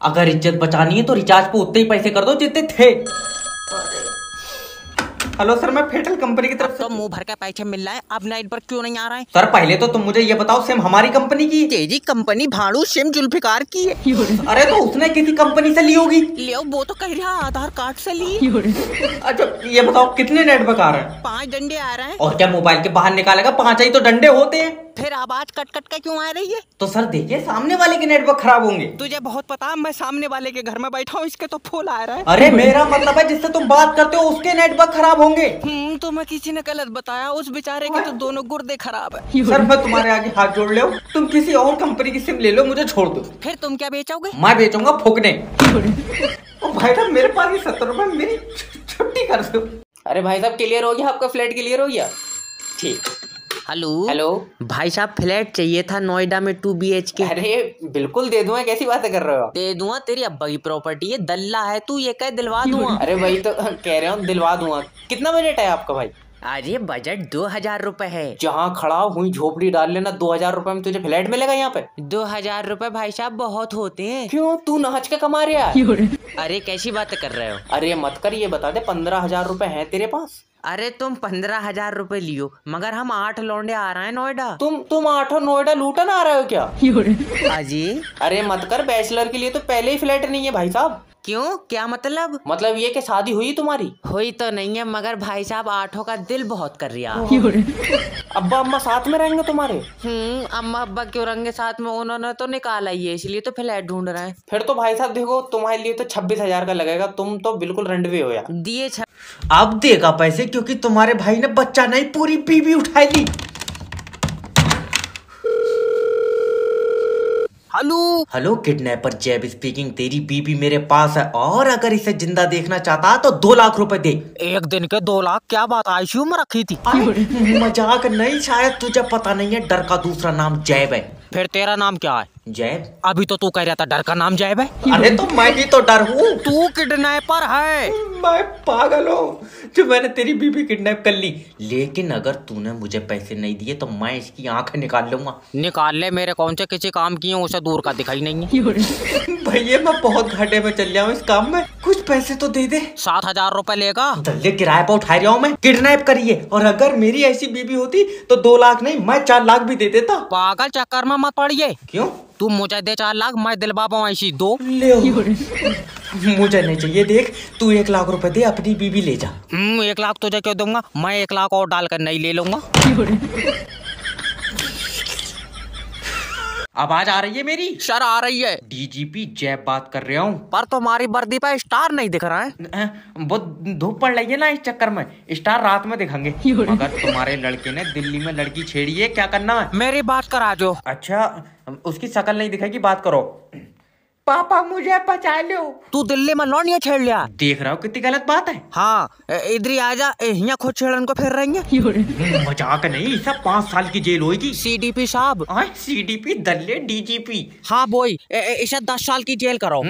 अगर इज्जत बचानी है तो रिचार्ज पे उतने ही पैसे कर दो जितने थे। हेलो सर, मैं फेटल कंपनी की तरफ से। तो मुंह भर के पैसे मिल रहा है, अब नाइट पर क्यों नहीं आ रहा है? सर पहले तो तुम मुझे ये बताओ, सिम हमारी कंपनी की है? तेरी कंपनी भाड़ू सिम जुल्फिकार की है। अरे तो उसने किसी कंपनी से ली होगी। लियो, वो तो कह रहा आधार कार्ड से ली। अच्छा ये बताओ कितने नेटवर्क आ रहे हैं? 5 डंडे आ रहे हैं। और क्या मोबाइल के बाहर निकालेगा? 5 ही तो डंडे होते हैं। फिर आवाज कट कट के क्यों आ रही है? तो सर देखिए, सामने वाले के नेटवर्क खराब होंगे। तुझे बहुत पता, मैं सामने वाले के घर में बैठा हूँ, इसके तो फुल आ रहा है। अरे मेरा मतलब है जिससे तुम बात करते हो उसके नेटवर्क खराब होंगे। तो मैं किसी ने गलत बताया, उस बेचारे के तो दोनों गुर्दे खराब है। सर मैं तुम्हारे आगे हाथ जोड़ ले, तुम किसी और कंपनी की सिम ले लो, मुझे छोड़ दो। फिर तुम क्या बेचोगे? मैं बेचूंगा फूकने। भाई साहब मेरे पास ये 70 रुपए, मेरी छुट्टी कर दो। अरे भाई साहब क्लियर हो गया? आपका फ्लैट क्लियर हो गया? ठीक। हेलो हेलो भाई साहब, फ्लैट चाहिए था नोएडा में 2 BHK। अरे बिल्कुल दे दूंगा, कैसी बातें कर रहे हो? दे दूंगा, तेरी अब्बा की प्रॉपर्टी है, दल्ला है तू, ये कह दिलवा दूंगा। अरे वही तो कह रहे हो, दिलवा दूंगा। कितना बजट है आपका भाई? अरे बजट 2000 रुपए है। जहाँ खड़ा हुई झोपड़ी डाल लेना, 2000 रुपए में तुझे फ्लैट मिलेगा यहाँ पे? 2000 रुपए भाई साहब बहुत होते हैं। क्यों, तू नाच के कमा रहा है? अरे कैसी बातें कर रहे हो? अरे मत कर, ये बता दे 15,000 रुपए हैं तेरे पास? अरे तुम 15,000 रुपए लियो, मगर हम 8 लौंडे आ रहे हैं नोएडा। तुम 8 नोएडा लूटन आ रहे हो क्या? अजी अरे मत कर, बैचलर के लिए तो पहले ही फ्लैट नहीं है भाई साहब। क्यों, क्या मतलब? मतलब ये कि शादी हुई तुम्हारी? हुई तो नहीं है, मगर भाई साहब 8 का दिल बहुत कर रहा। अब्बा अम्मा साथ में रहेंगे तुम्हारे? अम्मा अब्बा क्यों रहेंगे साथ में, उन्होंने तो निकाला ही है, इसलिए तो फ्लैट ढूंढ रहे हैं। फिर तो भाई साहब देखो, तुम्हारे लिए तो 26,000 का लगेगा, तुम तो बिल्कुल रंडवे हो यार। दिए अब देगा पैसे, क्योंकि तुम्हारे भाई ने बच्चा नहीं पूरी बीवी उठाई ली। हेलो किडनैपर जैब स्पीकिंग, तेरी बीबी मेरे पास है, और अगर इसे जिंदा देखना चाहता तो 2 लाख रुपए दे। एक दिन के 2 लाख? क्या बात, आईसीयू में रखी थी? मजाक नहीं, शायद तुझे पता नहीं है, डर का दूसरा नाम जैब है। फिर तेरा नाम क्या है? जैब। अभी तो तू कह रहा था डर का नाम जैब है। अरे तो मैं भी तो डर हूँ। तू किडनैपर है। मैं पागल हूँ जो मैंने तेरी बीबी किडनैप कर ली, लेकिन अगर तूने मुझे पैसे नहीं दिए तो मैं इसकी आंखें निकाल लूंगा। निकाल ले, मेरे कौन से किसी काम की है, उसे दूर का दिखाई नहीं है। भैया मैं बहुत घाटे में चल रहा हूँ इस काम में, कुछ पैसे तो दे दे। 7,000 रुपए लेगा? दल्ले किराए पर उठा रहा हूँ मैं, किडनैप करिए, और अगर मेरी ऐसी बीबी होती तो 2 लाख नहीं, मैं 4 लाख भी दे देता। पागल चक्कर में मत पड़िए। क्यों? तू मुझे दे 4 लाख, मैं दिलवा पाऊँ ऐसी 2। ले मुझे नहीं चाहिए, देख तू 1 लाख रुपए दे, अपनी बीबी ले जा। 1 लाख तुझे क्यों दूंगा, मैं 1 लाख और डालकर नहीं ले लूंगा। आवाज आ रही है मेरी? सर आ रही है। डीजीपी जैब बात कर रहा हूँ। पर तुम्हारी वर्दी पे स्टार नहीं दिख रहा है। वो धूप पड़ रही है ना, इस चक्कर में स्टार रात में दिखेंगे। मगर तुम्हारे लड़के ने दिल्ली में लड़की छेड़ी है, क्या करना है? मेरी बात करा जो। अच्छा उसकी शक्ल नहीं दिखेगी, बात करो। पापा मुझे बचा लो। तू दिल्ली में लौंडिया छेड़ लिया? देख रहा हूँ कितनी गलत बात है। हाँ इधर ही आजा, यहाँ खुद छेड़न को फिर रही है। मजाक नहीं, सब 5 साल की जेल होगी। CDP साहब? CDP दल्ले DGP। हाँ बोई, इसे 10 साल की जेल करो।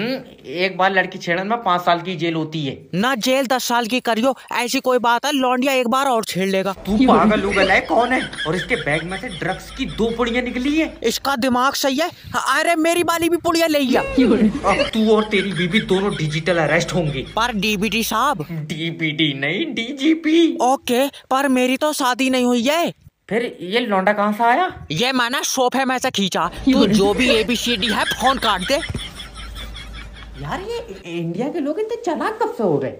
एक बार लड़की छेड़न में 5 साल की जेल होती है ना। जेल 10 साल की करियो, ऐसी कोई बात है, लौंडिया एक बार और छेड़ लेगा। तू पागल उगल है, कौन है? और इसके बैग में से ड्रग्स की 2 पुड़ियां निकली है। इसका दिमाग सही है। अरे मेरी वाली भी पुड़िया ले लिया। अब तू और तेरी बीबी दोनों डिजिटल अरेस्ट होंगे। पर DBT साहब? DBT नहीं, DGP। ओके, पर मेरी तो शादी नहीं हुई है। फिर ये लौंडा कहाँ से आया? ये मैंने सोफे में से खींचा। तू जो भी ABCD है फोन काट दे। यार ये इंडिया के लोग इतने चालाक कब से हो गए?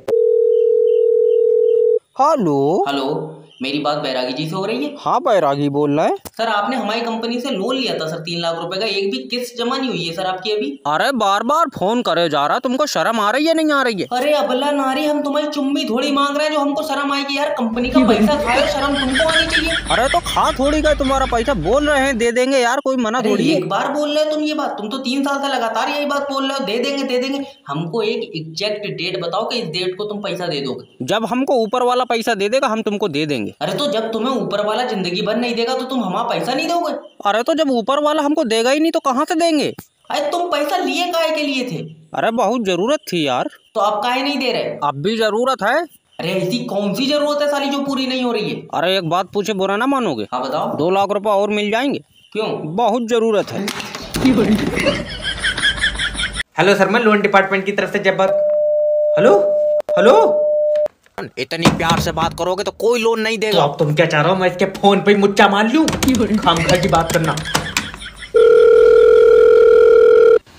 हेलो, मेरी बात बैरागी जी से हो रही है? हाँ बैरागी बोल रहा है। सर आपने हमारी कंपनी से लोन लिया था सर, 3 लाख रुपए का, एक भी किस्त जमा नहीं हुई है सर आपकी अभी। अरे बार बार फोन करे जा रहा, तुमको शर्म आ रही है नहीं आ रही है? अरे अबला नारी, हम तुम्हारी चुम्मी थोड़ी मांग रहे हैं जो हमको शर्म आएगी यार, कंपनी का पैसा खाए, शर्म तुमको आनी चाहिए। अरे तो खा थोड़ी गए तुम्हारा पैसा, बोल रहे हैं दे देंगे यार, कोई मना थोड़ी है। एक बार बोल रहे हो तुम ये बात, तुम तो 3 साल से लगातार यही बात बोल रहे हो, दे देंगे दे देंगे। हमको एक एग्जैक्ट डेट बताओ कि इस डेट को तुम पैसा दे दोगे। जब हमको ऊपर वाला पैसा दे देगा हम तुमको दे देंगे। अरे तो जब तुम्हें ऊपर वाला जिंदगी भर नहीं देगा तो तुम हमारा पैसा नहीं दोगे? अरे तो जब ऊपर वाला हमको देगा ही नहीं तो कहाँ से देंगे? अरे तुम पैसा लिए काहे के लिए थे? अरे बहुत जरूरत थी यार। तो अब काहे नहीं दे रहे? अब भी जरूरत है। अरे ऐसी कौन सी जरूरत है साली जो पूरी नहीं हो रही है? अरे एक बात पूछे बुरा ना मानोगे? हाँ बताओ। 2 लाख रुपए और मिल जाएंगे। क्यों? बहुत जरूरत है। हेलो सर, मैं लोन डिपार्टमेंट की तरफ से जब बात। हेलो हेलो, इतनी प्यार से बात करोगे तो कोई लोन नहीं देगा। तो अब तुम क्या चाह रहे हो, मैं इसके फोन पे मुच्चा मार लूं? खामखा की बात करना।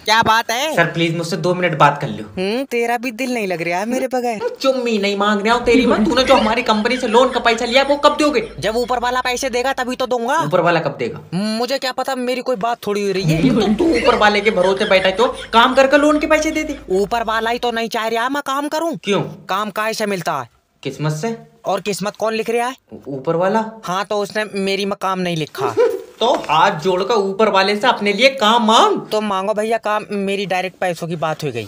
क्या बात है? सर प्लीज मुझसे 2 मिनट बात कर लो। तेरा भी दिल नहीं लग रहा है मेरे बगैर। चुम्मी नहीं मांग रहा हूँ तेरी माँ। तूने जो हमारी कंपनी से लोन का पैसा लिया वो कब दोगे? जब ऊपर वाला पैसे देगा तभी तो दूंगा। ऊपर वाला कब देगा? मुझे क्या पता, मेरी कोई बात थोड़ी हो रही है। तो तू ऊपर वाले के भरोसे बैठा है तो काम करके लोन के पैसे दे दे। ऊपर वाला ही तो नहीं चाह रहा मैं काम करूं। क्यों? काम काहे से मिलता है? किस्मत से। और किस्मत कौन लिख रहा है? ऊपर वाला। हाँ तो उसने मेरी में काम नहीं लिखा। तो हाथ जोड़कर ऊपर वाले से अपने लिए काम मांग। तो मांगो भैया काम, मेरी डायरेक्ट पैसों की बात हो गई।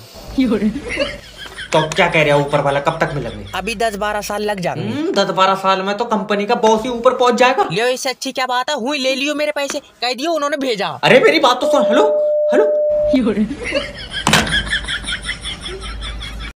तो क्या कह रहा है ऊपर वाला, कब तक मिलेंगे? अभी 10-12 साल लग जाएंगे। 10-12 साल में तो कंपनी का बॉस ही ऊपर पहुंच जाएगा। लियो, इससे अच्छी क्या बात है, हुई ले लियो मेरे पैसे, कह दियो उन्होंने भेजा। अरे मेरी बात तो सुन। Hello hello.